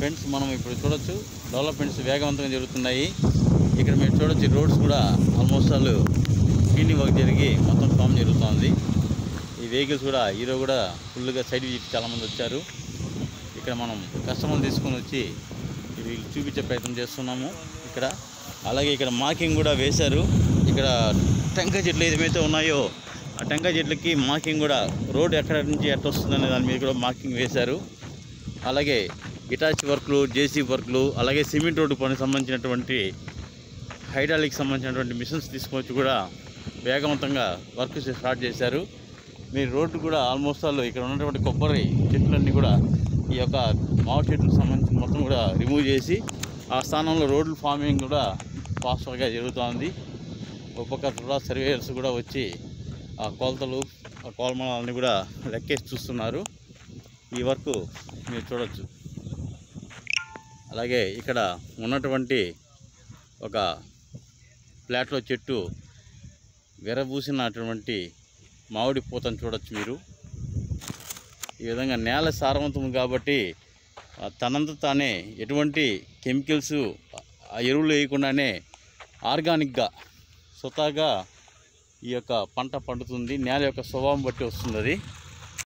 Friends, మనం ఇప్పుడు చూడొచ్చు డెవలప్మెంట్స్ వేగవంతంగా జరుగుతున్నాయి. ఇక్కడ మీరు చూడొచ్చు రోడ్స్ కూడా ఆల్మోస్ట్ ఆల్ క్లీనింగ్ వర్క్ జరిగి మొత్తం ఫామ్ జరుగుతుంది. ఈ వెహికల్స్ కూడా హీరో కూడా ఫుల్గా సైడ్ విజిట్ చాలామంది వచ్చారు. ఇక్కడ మనం కస్టమర్ తీసుకొని వచ్చి ఇవి చూపించే ప్రయత్నం చేస్తున్నాము. ఇక్కడ అలాగే ఇక్కడ మార్కింగ్ కూడా వేశారు. ఇక్కడ టెంకాయ చెట్లు ఏదైతే ఉన్నాయో ఆ టెంకాయ చెట్లకి మార్కింగ్ కూడా రోడ్ ఎక్కడ నుంచి ఎట్లా వస్తుందనే దాని మీద కూడా మార్కింగ్ వేశారు. అలాగే ఇటాచీ వర్క్లు, జేసీబీ వర్క్లు, అలాగే సిమెంట్ రోడ్డు పనికి సంబంధించినటువంటి హైడ్రాలిక్ సంబంధించినటువంటి మిషన్స్ తీసుకొచ్చి కూడా వేగవంతంగా వర్క్ స్టార్ట్ చేశారు. మీరు రోడ్డు కూడా ఆల్మోస్ట్ ఆల్ ఇక్కడ ఉన్నటువంటి కొబ్బరి చెట్లన్నీ కూడా ఈ యొక్క మామిడి చెట్లకు సంబంధించిన మొత్తం కూడా రిమూవ్ చేసి ఆ స్థానంలో రోడ్లు ఫార్మింగ్ కూడా ఫాస్ట్గా జరుగుతుంది. ఒక్కొక్క కూడా సర్వేయర్స్ కూడా వచ్చి ఆ కొలతలు, ఆ కోలమానాలని కూడా లెక్కేసి చూస్తున్నారు. ఈ వర్క్ మీరు చూడొచ్చు. అలాగే ఇక్కడ ఉన్నటువంటి ఒక ప్లాట్లో చెట్టు విరబూసినటువంటి మామిడి పూతను చూడొచ్చు మీరు. ఈ విధంగా నేల సారవంతం కాబట్టి తనంత తానే ఎటువంటి కెమికల్స్, ఎరువులు వేయకుండానే ఆర్గానిక్గా స్వతహాగా ఈ యొక్క పంట పండుతుంది. నేల యొక్క స్వభావం బట్టి వస్తుంది అది.